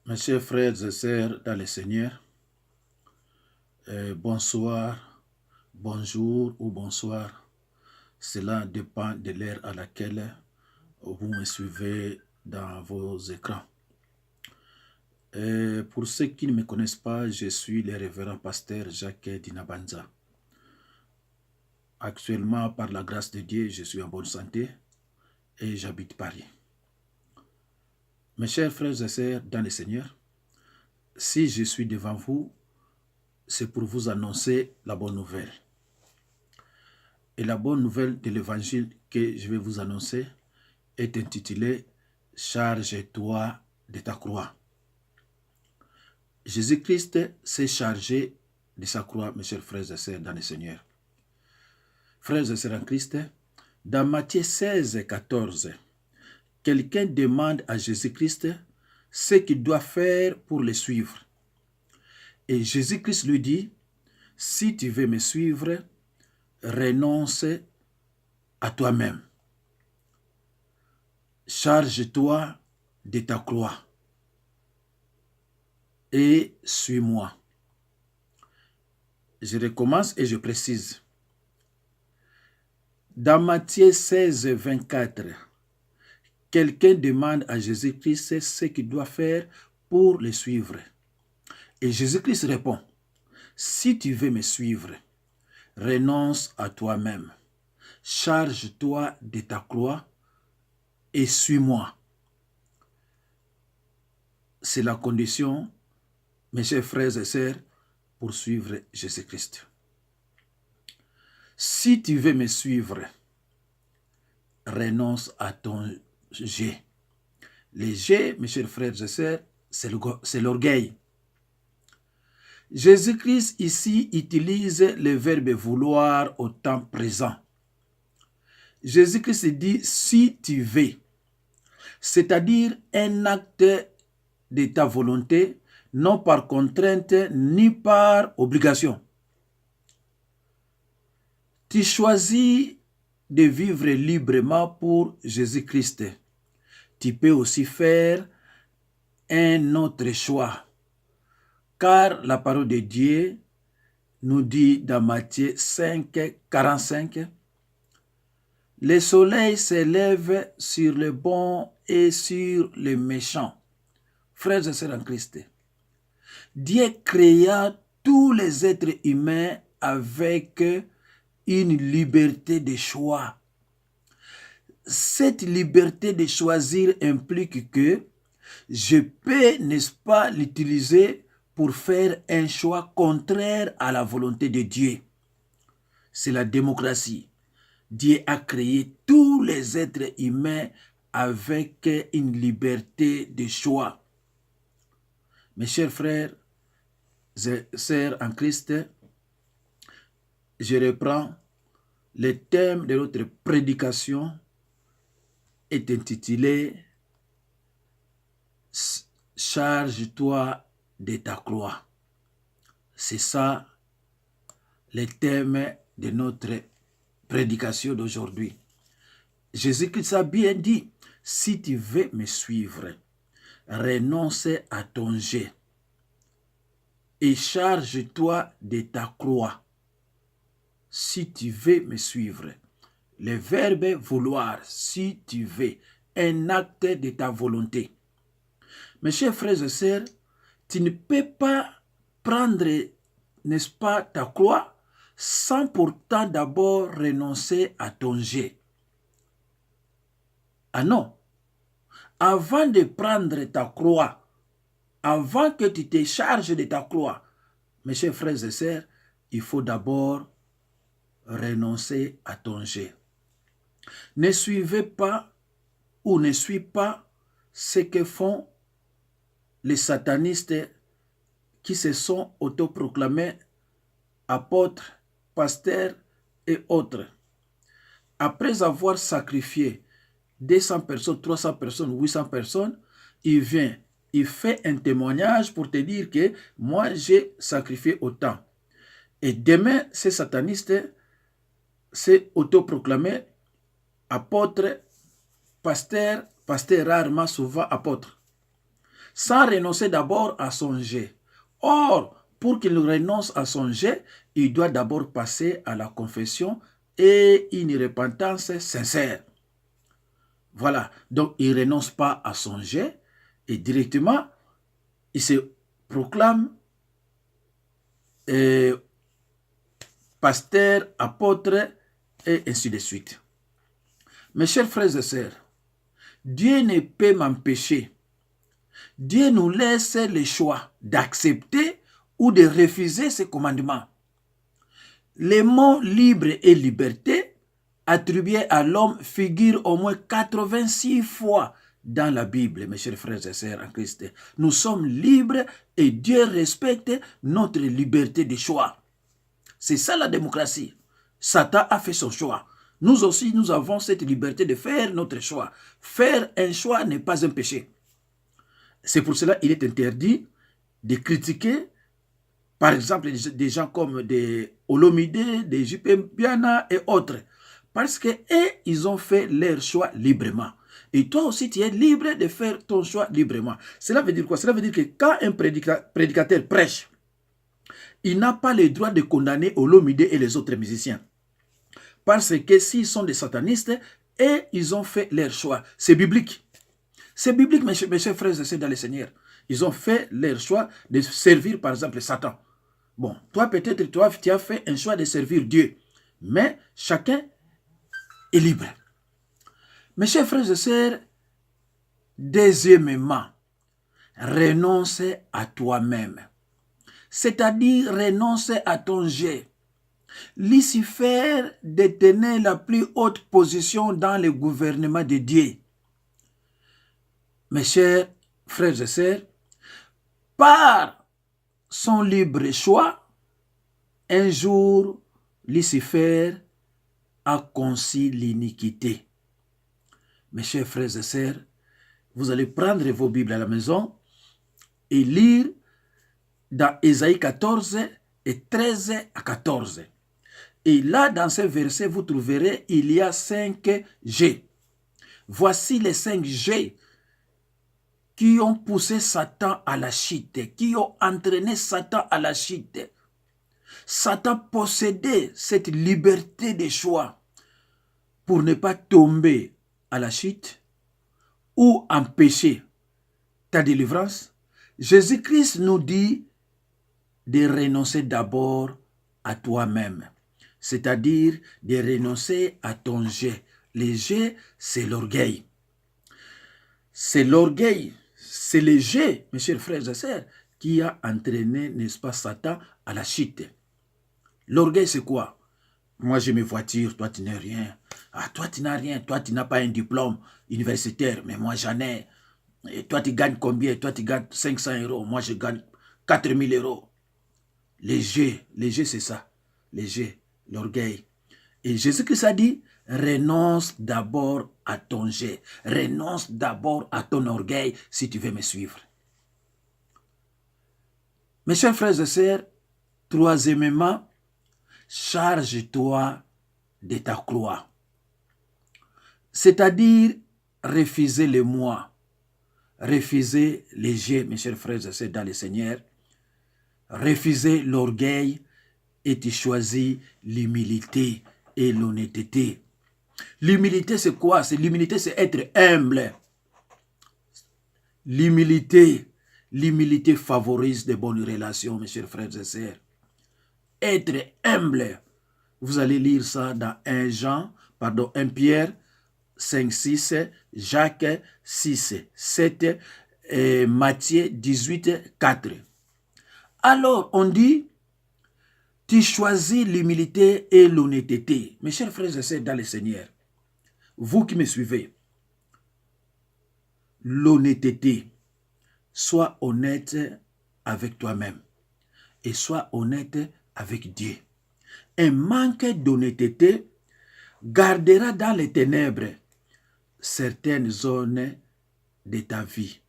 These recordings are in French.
Mes chers frères et sœurs dans le Seigneur, bonsoir, bonjour ou bonsoir. Cela dépend de l'heure à laquelle vous me suivez dans vos écrans. Pour ceux qui ne me connaissent pas, je suis le révérend pasteur Jacques Dinabanza. Actuellement, par la grâce de Dieu, je suis en bonne santé et j'habite Paris. Mes chers frères et sœurs dans le Seigneur, si je suis devant vous, c'est pour vous annoncer la bonne nouvelle. Et la bonne nouvelle de l'évangile que je vais vous annoncer est intitulée « Charge-toi de ta croix ». Jésus-Christ s'est chargé de sa croix, mes chers frères et sœurs dans le Seigneur. Frères et sœurs en Christ, dans Matthieu 16, 14, quelqu'un demande à Jésus-Christ ce qu'il doit faire pour le suivre. Et Jésus-Christ lui dit, « Si tu veux me suivre, renonce à toi-même. Charge-toi de ta croix et suis-moi. » Je recommence et je précise. Dans Matthieu 16, 24, quelqu'un demande à Jésus-Christ ce qu'il doit faire pour le suivre. Et Jésus-Christ répond, « Si tu veux me suivre, renonce à toi-même. Charge-toi de ta croix et suis-moi. » C'est la condition, mes chers frères et sœurs, pour suivre Jésus-Christ. Si tu veux me suivre, renonce à ton j'ai. Les j'ai, mes chers frères et sœurs, c'est l'orgueil. Jésus-Christ ici utilise le verbe vouloir au temps présent. Jésus-Christ dit si tu veux, c'est-à-dire un acte de ta volonté, non par contrainte ni par obligation. Tu choisis de vivre librement pour Jésus-Christ. Tu peux aussi faire un autre choix. Car la parole de Dieu nous dit dans Matthieu 5, 45, « Le soleil s'élève sur les bons et sur les méchants. » Frères et sœurs en Christ, Dieu créa tous les êtres humains avec une liberté de choix. Cette liberté de choisir implique que je peux, n'est-ce pas, l'utiliser pour faire un choix contraire à la volonté de Dieu. C'est la démocratie. Dieu a créé tous les êtres humains avec une liberté de choix. Mes chers frères et sœurs en Christ, je reprends. Le thème de notre prédication est intitulé « Charge-toi de ta croix ». C'est ça le thème de notre prédication d'aujourd'hui. Jésus-Christ a bien dit, si tu veux me suivre, renonce à ton j'ai et charge-toi de ta croix. Si tu veux me suivre. Le verbe vouloir, si tu veux, un acte de ta volonté. Mes chers frères et sœurs, tu ne peux pas prendre, n'est-ce pas, ta croix sans pourtant d'abord renoncer à ton j'ai. Ah non. Avant de prendre ta croix, avant que tu te charges de ta croix, mes chers frères et sœurs, il faut d'abord renoncer à ton j'ai. Ne suivez pas ou ne suis pas ce que font les satanistes qui se sont autoproclamés apôtres, pasteurs et autres. Après avoir sacrifié 200 personnes, 300 personnes, 800 personnes, il vient, il fait un témoignage pour te dire que moi j'ai sacrifié autant. Et demain, ces satanistes s'est autoproclamé apôtre, pasteur rarement souvent apôtre. sans renoncer d'abord à son jet. Or, pour qu'il renonce à son jet, il doit d'abord passer à la confession et une repentance sincère. Voilà, donc il ne renonce pas à son jet et directement, il se proclame pasteur, apôtre et ainsi de suite. Mes chers frères et sœurs, Dieu ne peut m'empêcher. Dieu nous laisse le choix d'accepter ou de refuser ses commandements. Les mots libre et liberté attribués à l'homme figurent au moins 86 fois dans la Bible, mes chers frères et sœurs en Christ. Nous sommes libres et Dieu respecte notre liberté de choix. C'est ça la démocratie. Satan a fait son choix. Nous aussi, nous avons cette liberté de faire notre choix. Faire un choix n'est pas un péché. C'est pour cela qu'il est interdit de critiquer, par exemple, des gens comme des Olomide, des J.P. Biana et autres. Parce qu'ils ont fait leur choix librement. Et toi aussi, tu es libre de faire ton choix librement. Cela veut dire quoi? Cela veut dire que quand un prédicateur prêche, il n'a pas le droit de condamner Olomide et les autres musiciens. Parce que s'ils sont des satanistes, et ils ont fait leur choix. C'est biblique. C'est biblique, mes chers frères et sœurs dans le Seigneur. Ils ont fait leur choix de servir, par exemple, Satan. Bon, toi, peut-être, tu as fait un choix de servir Dieu. Mais chacun est libre. Mes chers frères et sœurs, deuxièmement, renonce à toi-même. C'est-à-dire renonce à ton jet. Lucifer détenait la plus haute position dans le gouvernement de Dieu. Mes chers frères et sœurs, par son libre choix, un jour, Lucifer a conçu l'iniquité. Mes chers frères et sœurs, vous allez prendre vos Bibles à la maison et lire dans Ésaïe 14 et 13 à 14. Et là, dans ces versets, vous trouverez, il y a 5 G. Voici les 5 G qui ont poussé Satan à la chute, qui ont entraîné Satan à la chute. Satan possédait cette liberté de choix pour ne pas tomber à la chute ou empêcher ta délivrance. Jésus-Christ nous dit de renoncer d'abord à toi-même, c'est-à-dire de renoncer à ton jet. Le jet, c'est l'orgueil. C'est l'orgueil, c'est le jet, mes chers frères et sœurs, qui a entraîné, n'est-ce pas, Satan à la chute. L'orgueil, c'est quoi? Moi, j'ai mes voitures, toi, tu n'as rien. Ah, toi, tu n'as rien. Toi, tu n'as pas un diplôme universitaire, mais moi, j'en ai. Et toi, tu gagnes combien? Toi, tu gagnes 500 €. Moi, je gagne 4000 €. Les jets, c'est ça. Les jets, l'orgueil. Et Jésus-Christ a dit, renonce d'abord à ton jet. Renonce d'abord à ton orgueil si tu veux me suivre. Mes chers frères et sœurs, troisièmement, charge-toi de ta croix. C'est-à-dire, refuser le moi. Refuser les jets, mes chers frères et sœurs, dans le Seigneur. Refuser l'orgueil et tu choisis l'humilité et l'honnêteté. L'humilité, c'est quoi? L'humilité, c'est être humble. L'humilité favorise de bonnes relations, mes chers frères et sœurs. Être humble. Vous allez lire ça dans 1 Pierre 5, 6, Jacques 6, 7, et Matthieu 18, 4. Alors, on dit, tu choisis l'humilité et l'honnêteté. Mes chers frères et sœurs dans le Seigneur, vous qui me suivez, l'honnêteté, sois honnête avec toi-même et sois honnête avec Dieu. Un manque d'honnêteté gardera dans les ténèbres certaines zones de ta vie.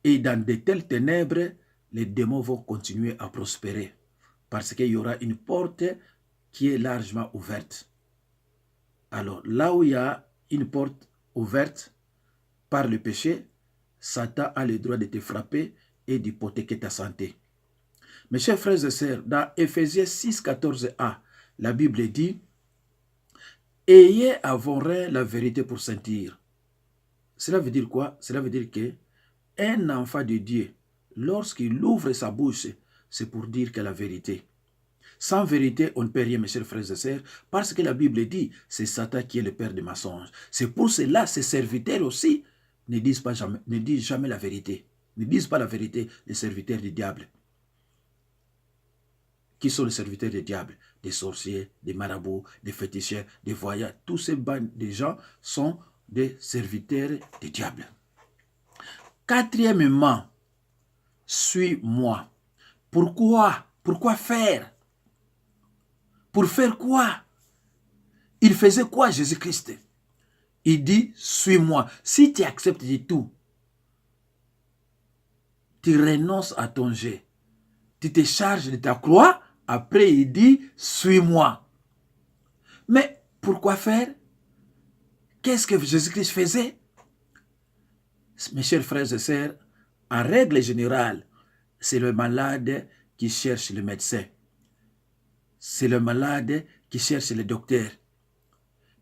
Et dans de telles ténèbres, les démons vont continuer à prospérer parce qu'il y aura une porte qui est largement ouverte. Alors, là où il y a une porte ouverte par le péché, Satan a le droit de te frapper et d'hypothéquer ta santé. Mes chers frères et sœurs, dans Éphésiens 6, 14a, la Bible dit « Ayez à vos reins la vérité pour sentir ». Cela veut dire quoi? Cela veut dire que un enfant de Dieu, lorsqu'il ouvre sa bouche, c'est pour dire que la vérité. Sans vérité, on ne peut rien, mes chers frères et sœurs, parce que la Bible dit, c'est Satan qui est le père des mensonges. C'est pour cela, ses serviteurs aussi ne disent jamais la vérité. Ne disent pas la vérité, les serviteurs du diable. Qui sont les serviteurs du diable? Des sorciers, des marabouts, des féticheurs, des voyants. Tous ces bandes de gens sont des serviteurs du diable. Quatrièmement, suis-moi. Pourquoi? Pourquoi faire? Pour faire quoi? Il faisait quoi, Jésus-Christ? Il dit, suis-moi. Si tu acceptes du tout, tu renonces à ton jet. Tu te charges de ta croix. Après, il dit, suis-moi. Mais pourquoi faire? Qu'est-ce que Jésus-Christ faisait? Mes chers frères et sœurs, en règle générale, c'est le malade qui cherche le médecin. C'est le malade qui cherche le docteur.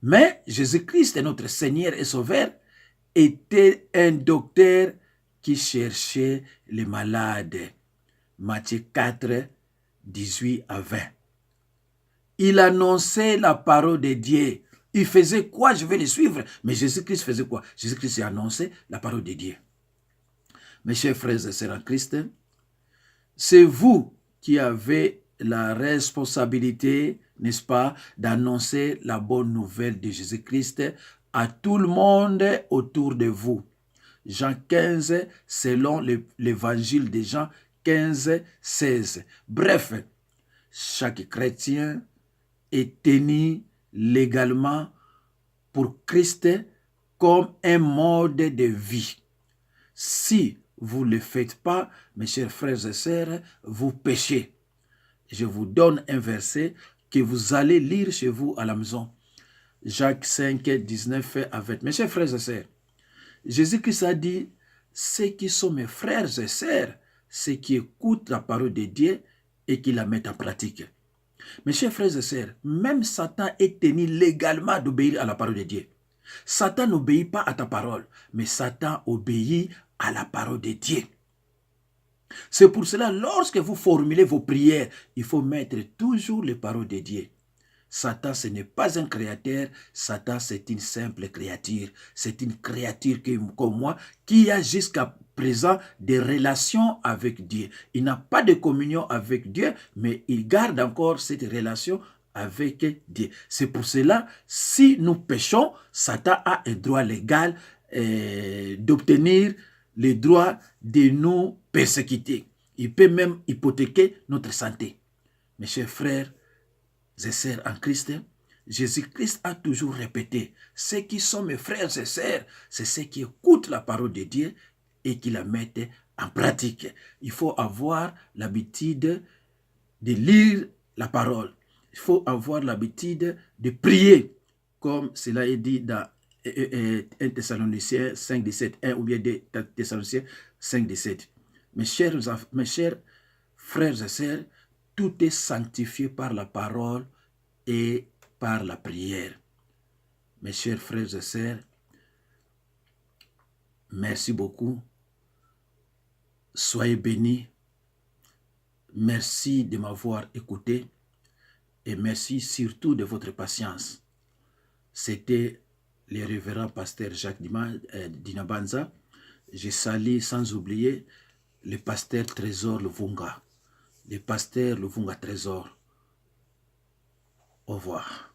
Mais Jésus-Christ, notre Seigneur et Sauveur, était un docteur qui cherchait les malades. Matthieu 4, 18 à 20. Il annonçait la parole de Dieu. Il faisait quoi? Je vais le suivre. Mais Jésus-Christ faisait quoi? Jésus-Christ annonçait la parole de Dieu. Mes chers frères et sœurs en Christ, c'est vous qui avez la responsabilité, n'est-ce pas, d'annoncer la bonne nouvelle de Jésus-Christ à tout le monde autour de vous. Jean 15, selon l'évangile de Jean 15, 16. Bref, chaque chrétien est tenu légalement pour Christ comme un mode de vie. Si vous ne le faites pas, mes chers frères et sœurs, vous péchez. Je vous donne un verset que vous allez lire chez vous à la maison. Jacques 5, 19 à 20. Mes chers frères et sœurs, Jésus-Christ a dit, ceux qui sont mes frères et sœurs, ceux qui écoutent la parole de Dieu et qui la mettent en pratique. Mes chers frères et sœurs, même Satan est tenu légalement d'obéir à la parole de Dieu. Satan n'obéit pas à ta parole, mais Satan obéit à la parole de Dieu. C'est pour cela, lorsque vous formulez vos prières, il faut mettre toujours les paroles de Dieu. Satan, ce n'est pas un créateur. Satan, c'est une simple créature. C'est une créature comme moi qui a jusqu'à présent des relations avec Dieu. Il n'a pas de communion avec Dieu, mais il garde encore cette relation avec Dieu. C'est pour cela, si nous péchons, Satan a un droit légal d'obtenir le droit de nous persécuter. Il peut même hypothéquer notre santé. Mes chers frères et sœurs en Christ, Jésus-Christ a toujours répété, ceux qui sont mes frères et sœurs, c'est ceux qui écoutent la parole de Dieu et qui la mettent en pratique. Il faut avoir l'habitude de lire la parole. Il faut avoir l'habitude de prier, comme cela est dit dans 1 Thessaloniciens 5, 17, 1 ou bien 2 Thessaloniciens 5, 17. Mes chers frères et sœurs, tout est sanctifié par la parole et par la prière. Mes chers frères et sœurs, merci beaucoup. Soyez bénis. Merci de m'avoir écouté et merci surtout de votre patience. C'était le révérend pasteur Jacques Dinabanza. Je salue sans oublier le pasteur Trésor Luvunga. Le pasteur Luvunga Trésor. Au revoir.